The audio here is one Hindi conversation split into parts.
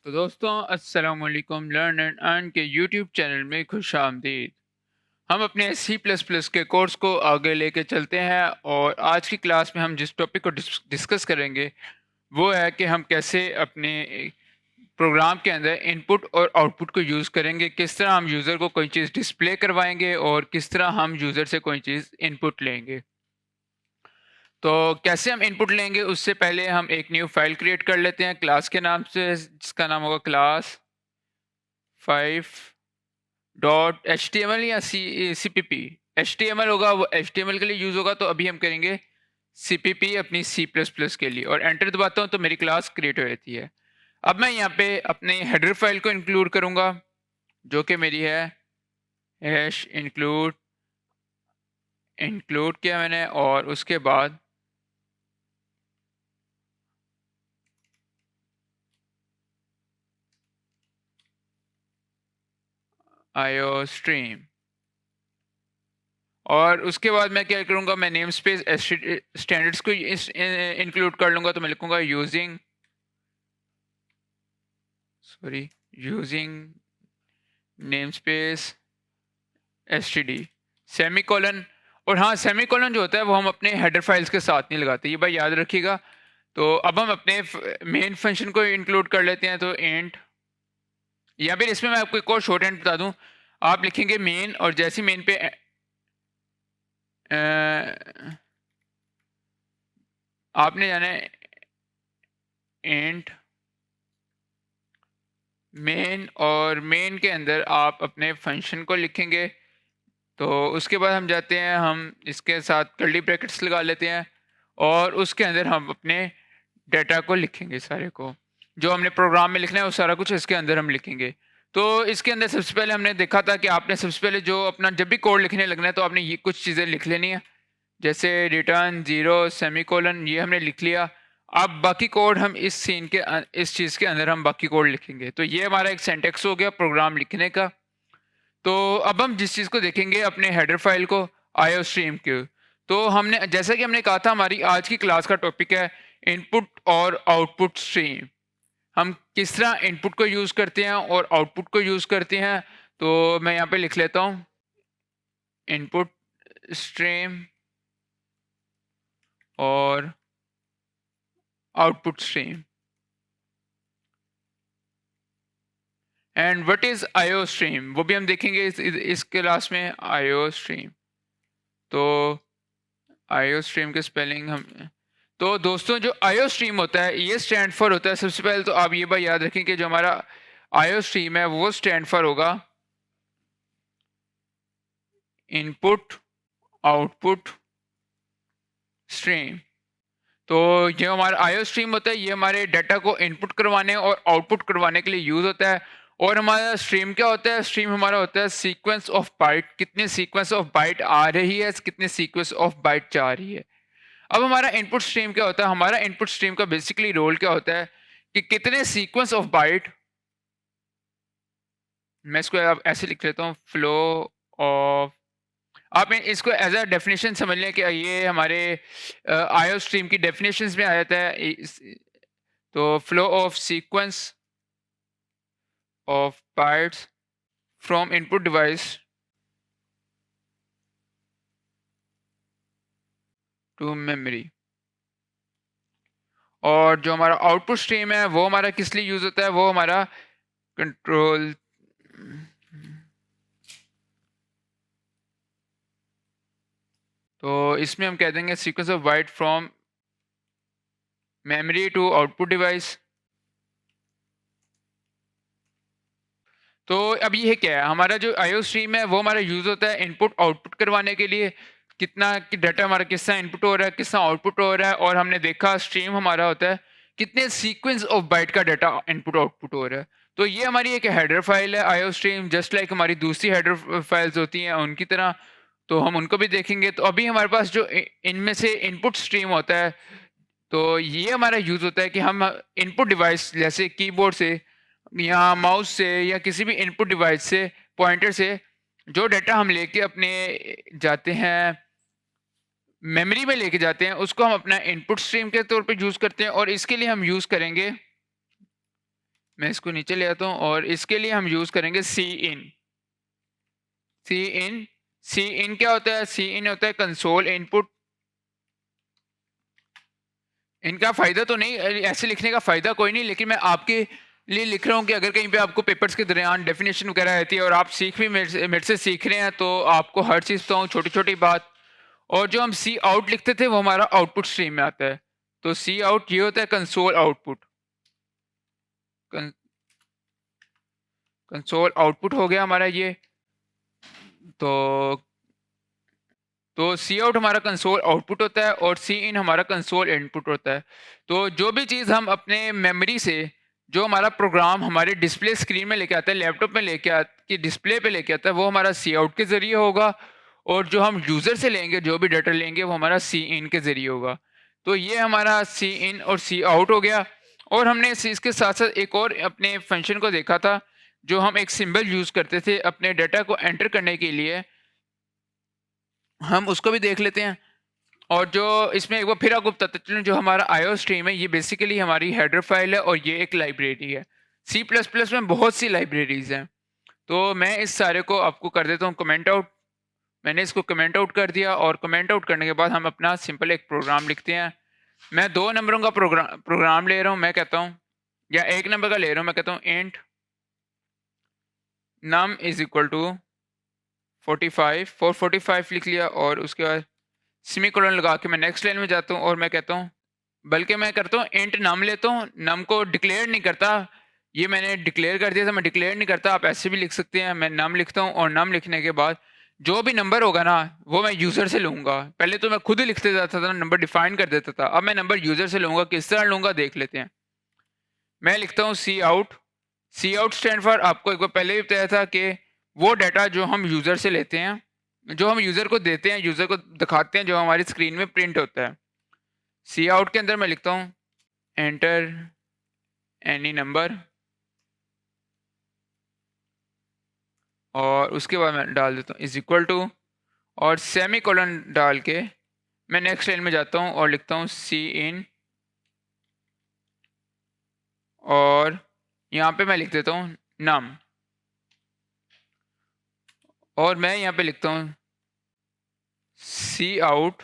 तो दोस्तों अस्सलाम वालेकुम लर्न एंड अर्न के यूट्यूब चैनल में खुश आमदीद। हम अपने सी प्लस प्लस के कोर्स को आगे लेके चलते हैं और आज की क्लास में हम जिस टॉपिक को डिस्कस करेंगे वो है कि हम कैसे अपने प्रोग्राम के अंदर इनपुट और आउटपुट को यूज़ करेंगे, किस तरह हम यूज़र को कोई चीज़ डिस्प्ले करवाएंगे और किस तरह हम यूज़र से कोई चीज़ इनपुट लेंगे। तो कैसे हम इनपुट लेंगे उससे पहले हम एक न्यू फाइल क्रिएट कर लेते हैं क्लास के नाम से, जिसका नाम होगा class 5 dot H T M L या C P P. H T M L होगा, वो एच टी एम एल के लिए यूज़ होगा, तो अभी हम करेंगे सी पी पी अपनी सी प्लस प्लस के लिए और एंटर दबाता हूँ तो मेरी क्लास क्रिएट हो जाती है। अब मैं यहाँ पे अपने हेडर फाइल को इंक्लूड करूँगा जो कि मेरी है हैश इंक्लूड। इंक्लूड किया मैंने और उसके बाद आईओ स्ट्रीम और उसके बाद मैं क्या करूँगा, मैं नेम स्पेस स्टैंडर्ड्स को इंक्लूड कर लूँगा, तो मैं लिखूँगा using name space STD semi colon. और हाँ, सेमी कॉलन जो होता है वो हम अपने हेडर फाइल्स के साथ नहीं लगाते, ये भाई याद रखिएगा। तो अब हम अपने मेन फंक्शन को इंक्लूड कर लेते हैं, तो इंट, या फिर इसमें मैं आपको एक और शॉर्ट हैंड बता दूं, आप लिखेंगे मेन और जैसे मेन पे आपने जाना है इंट मेन और मेन के अंदर आप अपने फंक्शन को लिखेंगे। तो उसके बाद हम जाते हैं, हम इसके साथ कर्ली ब्रैकेट्स लगा लेते हैं और उसके अंदर हम अपने डाटा को लिखेंगे, सारे को जो हमने प्रोग्राम में लिखना है वो सारा कुछ इसके अंदर हम लिखेंगे। तो इसके अंदर सबसे पहले हमने देखा था कि आपने सबसे पहले जो अपना जब भी कोड लिखने लगना है तो आपने ये कुछ चीज़ें लिख लेनी है, जैसे रिटर्न जीरो सेमी कोलन, ये हमने लिख लिया। अब बाकी कोड हम इस सीन के इस चीज़ के अंदर हम बाकी कोड लिखेंगे। तो ये हमारा एक सेंटेक्स हो गया प्रोग्राम लिखने का। तो अब हम जिस चीज़ को देखेंगे अपने हेडर फाइल को आईओ स्ट्रीम के, तो हमने जैसा कि हमने कहा था हमारी आज की क्लास का टॉपिक है इनपुट और आउटपुट स्ट्रीम। हम किस तरह इनपुट को यूज़ करते हैं और आउटपुट को यूज़ करते हैं। तो मैं यहाँ पे लिख लेता हूँ इनपुट स्ट्रीम और output stream. And what is IO stream वो भी हम देखेंगे इस क्लास में। आईओ स्ट्रीम, तो आईओ स्ट्रीम के स्पेलिंग हम, तो दोस्तों जो आईओ स्ट्रीम होता है ये स्टैंड फॉर होता है, सबसे पहले तो आप ये बात याद रखें कि जो हमारा आईओ स्ट्रीम है वो स्टैंड फॉर होगा इनपुट आउटपुट स्ट्रीम। तो जो हमारा आईओ स्ट्रीम होता है ये हमारे डाटा को इनपुट करवाने और आउटपुट करवाने के लिए यूज होता है। और हमारा स्ट्रीम क्या होता है, स्ट्रीम हमारा होता है सीक्वेंस ऑफ बाइट, कितने सीक्वेंस ऑफ बाइट आ रही है, कितने सीक्वेंस ऑफ बाइट जा रही है। अब हमारा इनपुट स्ट्रीम क्या होता है, हमारा इनपुट स्ट्रीम का बेसिकली रोल क्या होता है कि कितने सीक्वेंस ऑफ बाइट, मैं इसको अब ऐसे लिख लेता हूँ फ्लो ऑफ, आप इसको एज अ डेफिनेशन समझ लें कि ये हमारे आईओ स्ट्रीम की डेफिनेशंस में आ जाता है। तो flow of sequence of bytes from input device to memory. और जो हमारा आउटपुट स्ट्रीम है वो हमारा किस लिए यूज होता है, वो हमारा कंट्रोल, तो इसमें हम कह देंगे sequence of byte from memory to output device. तो अब ये क्या है, हमारा जो आईओ स्ट्रीम है वो हमारा यूज होता है इनपुट आउटपुट करवाने के लिए, कितना कि डाटा हमारा किस तरह इनपुट हो रहा है किस तरह आउटपुट हो रहा है। और हमने देखा स्ट्रीम हमारा होता है कितने सीक्वेंस ऑफ बाइट का डाटा इनपुट आउटपुट हो रहा है। तो ये हमारी एक हेडर फाइल है आईओ स्ट्रीम, जस्ट लाइक हमारी दूसरी हेडर फाइल्स होती हैं उनकी तरह। तो हम उनको भी देखेंगे। तो अभी हमारे पास जो इनमें से इनपुट स्ट्रीम होता है, तो ये हमारा यूज होता है कि हम इनपुट डिवाइस जैसे कीबोर्ड से या माउस से या किसी भी इनपुट डिवाइस से, पॉइंटर से जो डाटा हम लेके अपने जाते हैं मेमोरी में लेके जाते हैं, उसको हम अपना इनपुट स्ट्रीम के तौर पे यूज करते हैं। और इसके लिए हम यूज करेंगे मैं इसको नीचे ले आता हूँ और इसके लिए हम यूज़ करेंगे सी इन। सी इन सी इन क्या होता है? सी इन होता है कंसोल इनपुट। इनका फ़ायदा तो नहीं, ऐसे लिखने का फ़ायदा कोई नहीं, लेकिन मैं आपके लिए लिख रहा हूँ कि अगर कहीं पे आपको पेपर्स के दरमियान डेफिनेशन वगैरह रहती है और आप सीख भी मेरे से सीख रहे हैं, तो आपको हर चीज़ बताऊँ, छोटी-छोटी बात। और जो हम सी आउट लिखते थे वो हमारा आउटपुट स्ट्रीम में आता है। तो सी आउट ये होता है कंसोल आउटपुट। कं कंसोल आउटपुट हो गया हमारा ये। तो सी आउट हमारा कंसोल आउटपुट होता है और सी इन हमारा कंसोल इनपुट होता है। तो जो भी चीज़ हम अपने मेमोरी से, जो हमारा प्रोग्राम हमारे डिस्प्ले स्क्रीन में लेके आता है, लैपटॉप में लेके आ कि डिस्प्ले पे लेके आता है, वो हमारा सी आउट के ज़रिए होगा। और जो हम यूज़र से लेंगे, जो भी डाटा लेंगे, वो हमारा सी इन के ज़रिए होगा। तो ये हमारा सी इन और सी आउट हो गया। और हमने इसके साथ-साथ एक और अपने फंक्शन को देखा था, जो हम एक सिंबल यूज़ करते थे अपने डाटा को एंटर करने के लिए। हम उसको भी देख लेते हैं। और जो इसमें एक बार फिर आपको बताता चलूँ, जो हमारा आईओ स्ट्रीम है, ये बेसिकली हमारी हेडर फाइल है और ये एक लाइब्रेरी है। सी प्लस प्लस में बहुत सी लाइब्रेरीज़ हैं। तो मैं इस सारे को आपको कर देता हूँ कमेंट आउट। मैंने इसको कमेंट आउट कर दिया और कमेंट आउट करने के बाद हम अपना सिंपल एक प्रोग्राम लिखते हैं। मैं 2 नंबरों का प्रोग्राम ले रहा हूँ, मैं कहता हूँ, या 1 नंबर का ले रहा हूँ, मैं कहता हूँ int num is equal to 45 445 लिख लिया और उसके बाद सेमीकोलन लगा के मैं नेक्स्ट लाइन में जाता हूँ और मैं कहता हूँ, बल्कि मैं करता हूँ इंट नम लेता हूँ, नम को डिक्लेयर नहीं करता। ये मैंने डिक्लेयर कर दिया था, मैं डिक्लेयर नहीं करता, आप ऐसे भी लिख सकते हैं। मैं नम लिखता हूँ और नम लिखने के बाद जो भी नंबर होगा ना, वो मैं यूज़र से लूँगा। पहले तो मैं खुद ही लिखते जाता था, नंबर डिफाइन कर देता था। अब मैं नंबर यूज़र से लूँगा, किस तरह लूँगा देख लेते हैं। मैं लिखता हूँ सी आउट स्टैंड फॉर, आपको एक बार पहले ही बताया था कि वो डाटा जो हम यूज़र से लेते हैं, जो हम यूज़र को देते हैं, यूज़र को दिखाते हैं, जो हमारी स्क्रीन में प्रिंट होता है। सी आउट के अंदर मैं लिखता हूँ एंटर एनी नंबर और उसके बाद मैं डाल देता हूँ इज इक्वल टू और सेमी कोलन डाल के मैं नेक्स्ट लाइन में जाता हूँ और लिखता हूँ सी इन और यहाँ पे मैं लिख देता हूँ नम और मैं यहाँ पे लिखता हूँ cout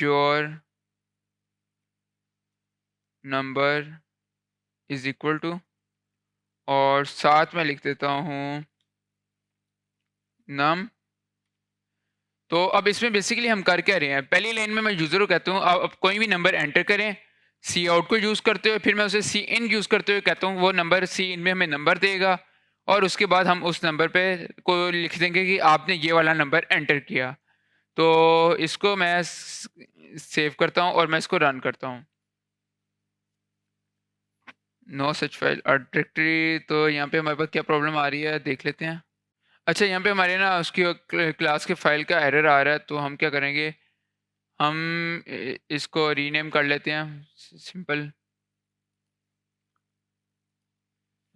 your number is equal to और साथ में लिख देता हूँ नम। तो अब इसमें बेसिकली हम कर क्या रहे हैं, पहली लाइन में मैं यूज़र को कहता हूँ अब कोई भी नंबर एंटर करें, सी आउट को यूज़ करते हुए, फिर मैं उसे सी इन यूज़ करते हुए कहता हूँ वो नंबर सी इन में हमें नंबर देगा और उसके बाद हम उस नंबर पे को लिख देंगे कि आपने ये वाला नंबर एंटर किया। तो इसको मैं सेव करता हूँ और मैं इसको रन करता हूँ। नो सच फाइल और डायरेक्टरी। तो यहाँ पे हमारे पास क्या प्रॉब्लम आ रही है देख लेते हैं। अच्छा, यहाँ पे हमारे ना उसकी क्लास के फाइल का एरर आ रहा है, तो हम क्या करेंगे, हम इसको रीनेम कर लेते हैं सिंपल।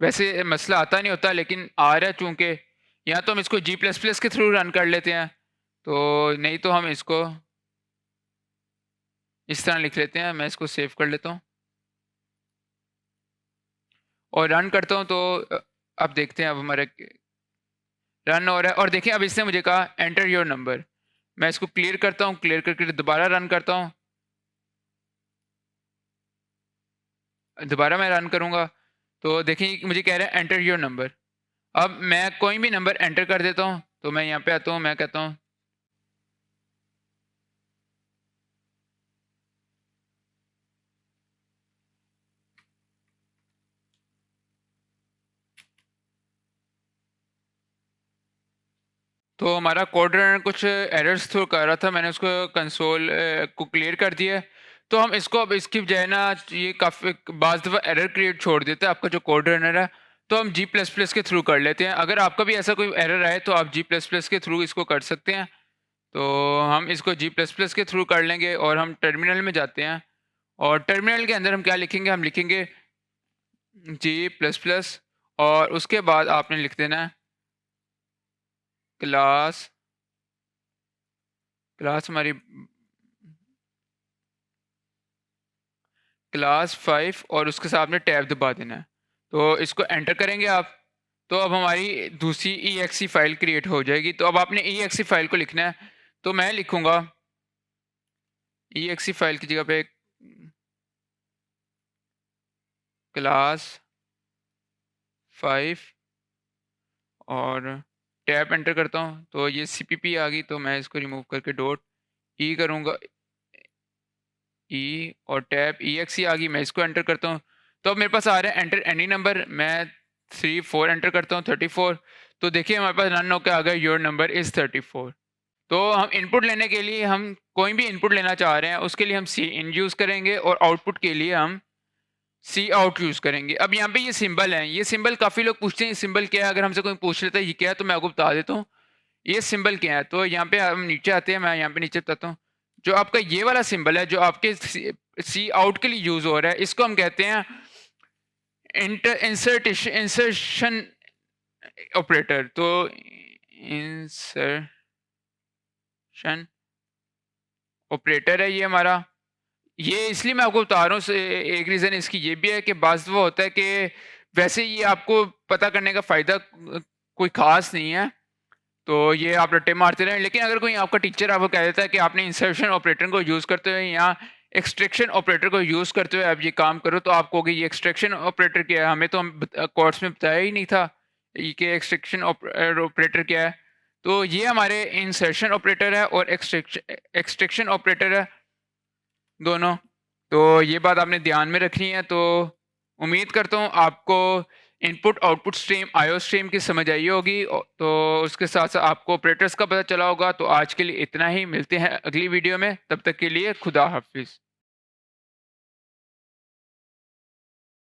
वैसे मसला आता नहीं होता, लेकिन आ रहा है चूंकि, या तो हम इसको जी प्लस प्लस के थ्रू रन कर लेते हैं, तो नहीं तो हम इसको इस तरह लिख लेते हैं। मैं इसको सेव कर लेता हूँ और रन करता हूँ। तो अब देखते हैं, अब हमारे रन हो रहा है और देखिए अब इसने मुझे कहा एंटर योर नंबर। मैं इसको क्लियर करता हूँ, क्लियर करके दोबारा रन करता हूँ, दोबारा मैं रन करूँगा तो देखिए मुझे कह रहा है एंटर योर नंबर। अब मैं कोई भी नंबर एंटर कर देता हूँ, तो मैं यहाँ पे आता हूँ, मैं कहता हूँ तो हमारा कोड रनर कुछ एरर्स थ्रो कर रहा था, मैंने उसको कंसोल को क्लियर कर दिया है। तो हम इसको अब इसकी बजाय ना, ये काफ़ी बाज़ दफ़ा एरर क्रिएट छोड़ देता है आपका जो कोड रनर है, तो हम जी प्लस प्लस के थ्रू कर लेते हैं। अगर आपका भी ऐसा कोई एरर आए तो आप जी प्लस प्लस के थ्रू इसको कर सकते हैं। तो हम इसको जी प्लस प्लस के थ्रू कर लेंगे और हम टर्मिनल में जाते हैं और टर्मिनल के अंदर हम क्या लिखेंगे, हम लिखेंगे जी प्लस प्लस और उसके बाद आपने लिख देना है क्लास। क्लास हमारी क्लास 5 और उसके साथ में टैब दबा देना है। तो इसको एंटर करेंगे आप, तो अब हमारी दूसरी EXE फ़ाइल क्रिएट हो जाएगी। तो अब आपने EXE फ़ाइल को लिखना है, तो मैं लिखूँगा EXE फ़ाइल की जगह पे क्लास 5 और टैब एंटर करता हूँ, तो ये CPP आ गई, तो मैं इसको रिमूव करके डॉट ई करूँगा, ई और टैब EXE आ गई, मैं इसको एंटर करता हूँ। तो अब मेरे पास आ रहा है एंटर एनी नंबर, मैं 34 एंटर करता हूँ, 34। तो देखिए हमारे पास रन होके आ गया योर नंबर इज़ 34। तो हम इनपुट लेने के लिए हम कोई भी इनपुट लेना चाह रहे हैं, उसके लिए हम सी इन यूज़ करेंगे और आउटपुट के लिए हम सी आउट यूज़ करेंगे। अब यहाँ पे ये सिंबल हैं, ये सिंबल काफ़ी लोग पूछते हैं ये सिंबल क्या है? अगर हमसे कोई पूछ लेता है ये क्या है? तो मैं आपको बता देता हूँ, ये सिंबल क्या है? तो यहाँ पे हम नीचे आते हैं, मैं यहाँ पे नीचे बताता हूँ। जो आपका ये वाला सिंबल है, जो आपके सी आउट के लिए यूज़ हो रहा है, इसको हम कहते हैं इंसर्शन ऑपरेटर। तो इंसर्शन ऑपरेटर है ये हमारा। ये इसलिए मैं आपको बता रहा हूँ, एक रीज़न इसकी ये भी है कि बाज़ दफ़ा होता है कि वैसे ये आपको पता करने का फ़ायदा कोई ख़ास नहीं है, तो ये आप रट्टे मारते रहें। लेकिन अगर कोई आपका टीचर आपको कह देता है कि आपने इंसर्शन ऑपरेटर को यूज़ करते हुए या एक्सट्रैक्शन ऑपरेटर को यूज़ करते हुए आप ये काम करो, तो आप कहोगे ये एक्सट्रैक्शन ऑपरेटर क्या है? हमें तो कोर्स में बताया ही नहीं था ये कि एक्सट्रैक्शन ऑपरेटर क्या है। तो ये हमारे इंसर्शन ऑपरेटर है और एक्सट्रैक्शन ऑपरेटर है, दोनों। तो ये बात आपने ध्यान में रखनी है। तो उम्मीद करता हूँ आपको input output stream IO stream की समझ आई होगी। तो उसके साथ साथ आपको ऑपरेटर्स का पता चला होगा। तो आज के लिए इतना ही, मिलते हैं अगली वीडियो में, तब तक के लिए खुदा हाफिज़।